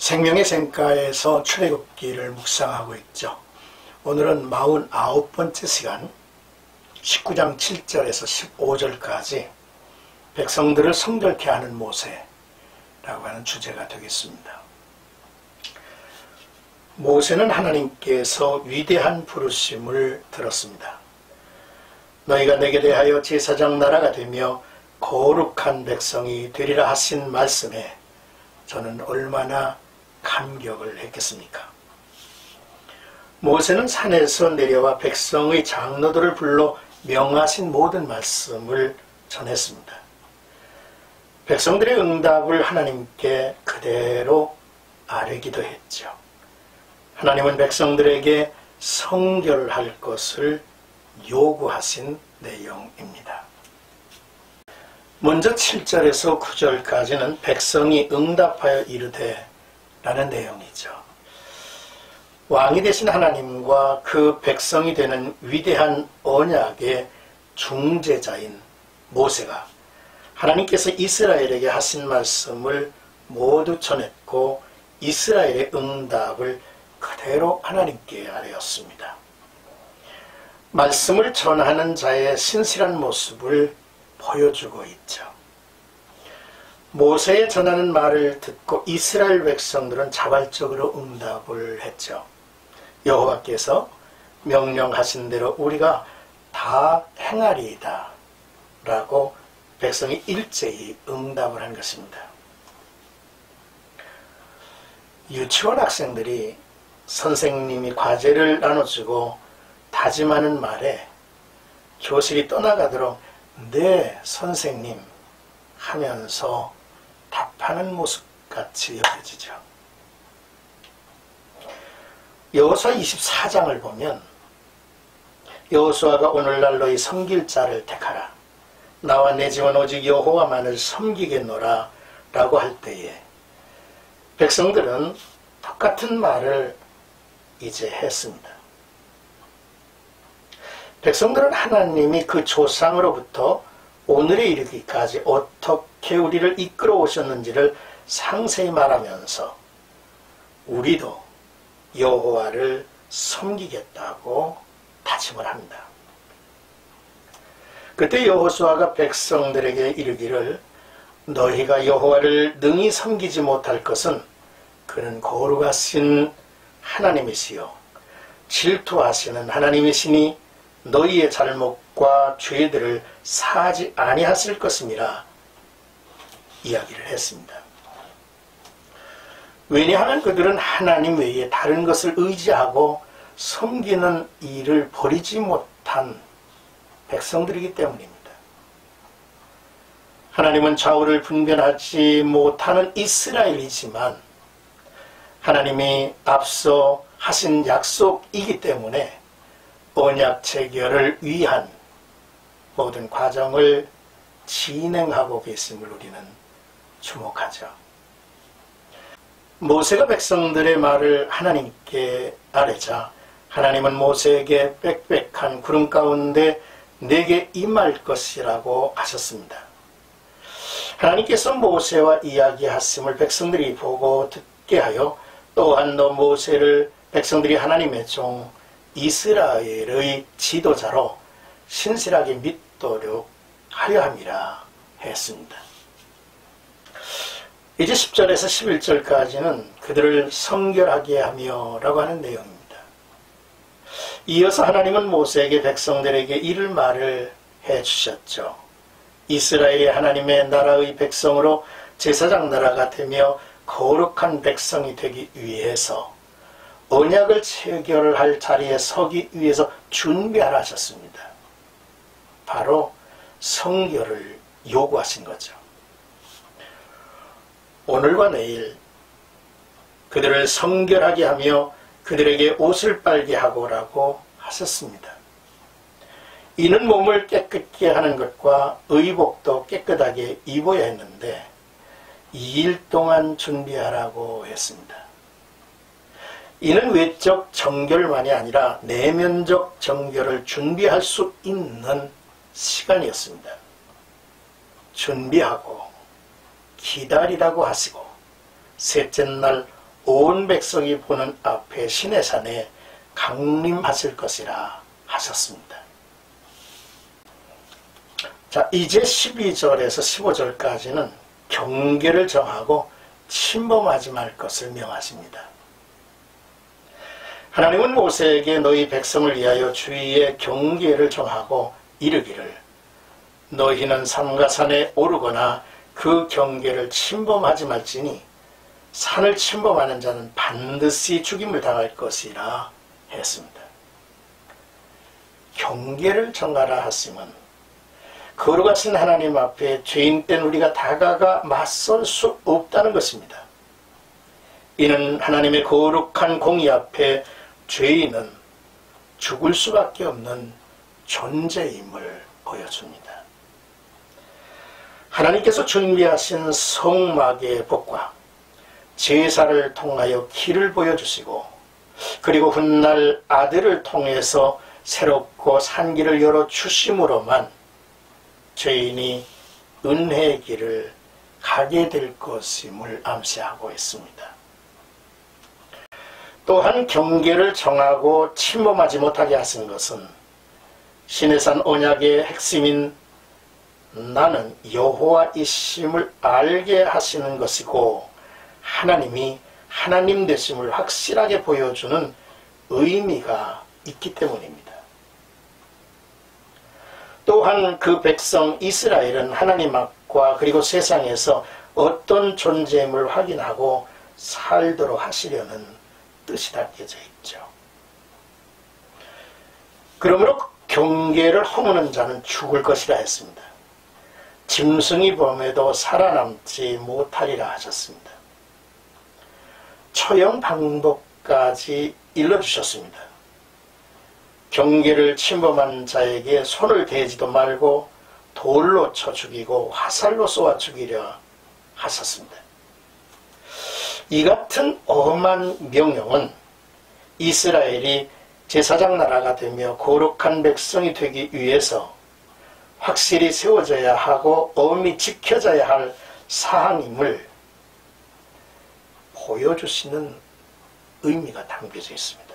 생명의 샘가에서 출애굽기를 묵상하고 있죠. 오늘은 49번째 시간 19장 7절에서 15절까지 백성들을 성결케 하는 모세라고 하는 주제가 되겠습니다. 모세는 하나님께서 위대한 부르심을 들었습니다. 너희가 내게 대하여 제사장 나라가 되며 거룩한 백성이 되리라 하신 말씀에 저는 얼마나 감격을 했겠습니까? 모세는 산에서 내려와 백성의 장로들을 불러 명하신 모든 말씀을 전했습니다. 백성들의 응답을 하나님께 그대로 아뢰기도 했죠. 하나님은 백성들에게 성결할 것을 요구하신 내용입니다. 먼저 7절에서 9절까지는 백성이 응답하여 이르되 라는 내용이죠. 왕이 되신 하나님과 그 백성이 되는 위대한 언약의 중재자인 모세가 하나님께서 이스라엘에게 하신 말씀을 모두 전했고 이스라엘의 응답을 그대로 하나님께 아뢰었습니다. 말씀을 전하는 자의 신실한 모습을 보여주고 있죠. 모세의 전하는 말을 듣고 이스라엘 백성들은 자발적으로 응답을 했죠. 여호와께서 명령하신 대로 우리가 다 행하리이다 라고 백성이 일제히 응답을 한 것입니다. 유치원 학생들이 선생님이 과제를 나눠주고 다짐하는 말에 교실이 떠나가도록 네 선생님 하면서 답하는 모습같이 여겨지죠. 여호수아 24장을 보면 여호수아가 오늘날 너희 섬길 자를 택하라. 나와 내 집은 오직 여호와만을 섬기겠노라 라고 할 때에 백성들은 똑같은 말을 이제 했습니다. 백성들은 하나님이 그 조상으로부터 오늘에 이르기까지 어떻게 우리를 이끌어 오셨는지를 상세히 말하면서 우리도 여호와를 섬기겠다고 다짐을 합니다. 그때 여호수아가 백성들에게 이르기를 너희가 여호와를 능히 섬기지 못할 것은 그는 거룩하신 하나님이시요 질투하시는 하나님이시니 너희의 잘못과 죄들을 사하지 아니하실 것임이라 이야기를 했습니다. 왜냐하면 그들은 하나님 외에 다른 것을 의지하고 섬기는 일을 버리지 못한 백성들이기 때문입니다. 하나님은 좌우를 분별하지 못하는 이스라엘이지만 하나님이 앞서 하신 약속이기 때문에 언약 체결을 위한 모든 과정을 진행하고 계심을 우리는 주목하죠. 모세가 백성들의 말을 하나님께 아뢰자 하나님은 모세에게 빽빽한 구름 가운데 내게 임할 것이라고 하셨습니다. 하나님께서 모세와 이야기하심을 백성들이 보고 듣게 하여 또한 너 모세를 백성들이 하나님의 종 이스라엘의 지도자로 신실하게 믿도록 하려 함이라 했습니다. 이제 10절에서 11절까지는 그들을 성결하게 하며 라고 하는 내용입니다. 이어서 하나님은 모세에게 백성들에게 이를 말을 해주셨죠. 이스라엘이 하나님의 나라의 백성으로 제사장 나라가 되며 거룩한 백성이 되기 위해서 언약을 체결할 자리에 서기 위해서 준비하라 하셨습니다. 바로 성결을 요구하신 거죠. 오늘과 내일 그들을 성결하게 하며 그들에게 옷을 빨게 하고라고 하셨습니다. 이는 몸을 깨끗게 하는 것과 의복도 깨끗하게 입어야 했는데 2일 동안 준비하라고 했습니다. 이는 외적 정결만이 아니라 내면적 정결을 준비할 수 있는 시간이었습니다. 준비하고 기다리라고 하시고 셋째 날 온 백성이 보는 앞에 시내산에 강림하실 것이라 하셨습니다. 자, 이제 12절에서 15절까지는 경계를 정하고 침범하지 말 것을 명하십니다. 하나님은 모세에게 너희 백성을 위하여 주위에 경계를 정하고 이르기를 너희는 삼가 산에 오르거나 그 경계를 침범하지 말지니 산을 침범하는 자는 반드시 죽임을 당할 것이라 했습니다. 경계를 정하라 하시면 거룩하신 하나님 앞에 죄인된 우리가 다가가 맞설 수 없다는 것입니다. 이는 하나님의 거룩한 공의 앞에 죄인은 죽을 수밖에 없는 존재임을 보여줍니다. 하나님께서 준비하신 성막의 복과 제사를 통하여 길을 보여주시고 그리고 훗날 아들을 통해서 새롭고 산 길을 열어주심으로만 죄인이 은혜의 길을 가게 될 것임을 암시하고 있습니다. 또한 경계를 정하고 침범하지 못하게 하신 것은 시내산 언약의 핵심인 나는 여호와이심을 알게 하시는 것이고 하나님이 하나님 되심을 확실하게 보여주는 의미가 있기 때문입니다. 또한 그 백성 이스라엘은 하나님 앞과 그리고 세상에서 어떤 존재임을 확인하고 살도록 하시려는 뜻이 담겨져 있죠. 그러므로 경계를 허무는 자는 죽을 것이라 했습니다. 짐승이 범해도 살아남지 못하리라 하셨습니다. 처형 방법까지 일러주셨습니다. 경계를 침범한 자에게 손을 대지도 말고 돌로 쳐 죽이고 화살로 쏘아 죽이려 하셨습니다. 이 같은 엄한 명령은 이스라엘이 제사장 나라가 되며 거룩한 백성이 되기 위해서 확실히 세워져야 하고 엄히 지켜져야 할 사항임을 보여주시는 의미가 담겨져 있습니다.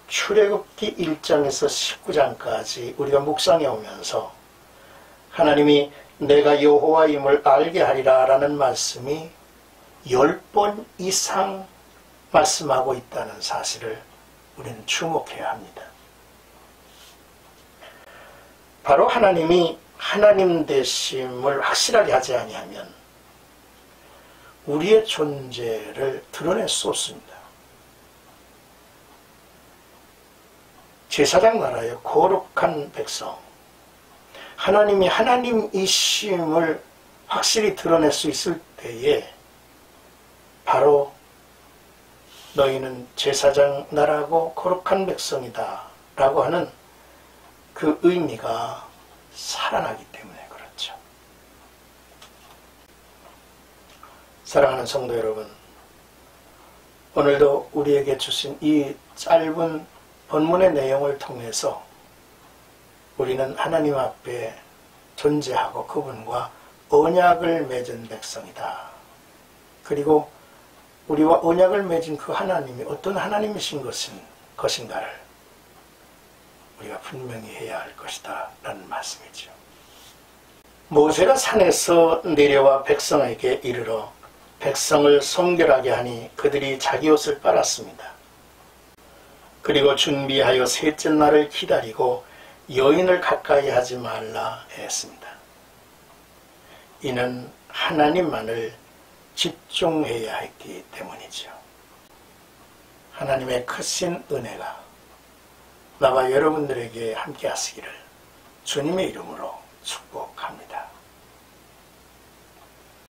출애굽기 1장에서 19장까지 우리가 묵상해 오면서 하나님이 내가 여호와임을 알게 하리라 라는 말씀이 10번 이상 말씀하고 있다는 사실을 우리는 주목해야 합니다. 바로 하나님이 하나님 되심을 확실하게 하지 아니하면 우리의 존재를 드러낼 수 없습니다. 제사장 나라의 거룩한 백성, 하나님이 하나님이심을 확실히 드러낼 수 있을 때에 바로 너희는 제사장 나라고 거룩한 백성이다 라고 하는 그 의미가 살아나기 때문에 그렇죠. 사랑하는 성도 여러분, 오늘도 우리에게 주신 이 짧은 본문의 내용을 통해서 우리는 하나님 앞에 존재하고 그분과 언약을 맺은 백성이다. 그리고 우리와 언약을 맺은 그 하나님이 어떤 하나님이신 것인가를 우리가 분명히 해야 할 것이다 라는 말씀이죠. 모세가 산에서 내려와 백성에게 이르러 백성을 성결하게 하니 그들이 자기 옷을 빨았습니다. 그리고 준비하여 셋째 날을 기다리고 여인을 가까이 하지 말라 했습니다. 이는 하나님만을 집중해야 했기 때문이죠. 하나님의 크신 은혜가 나와 여러분들에게 함께 하시기를 주님의 이름으로 축복합니다.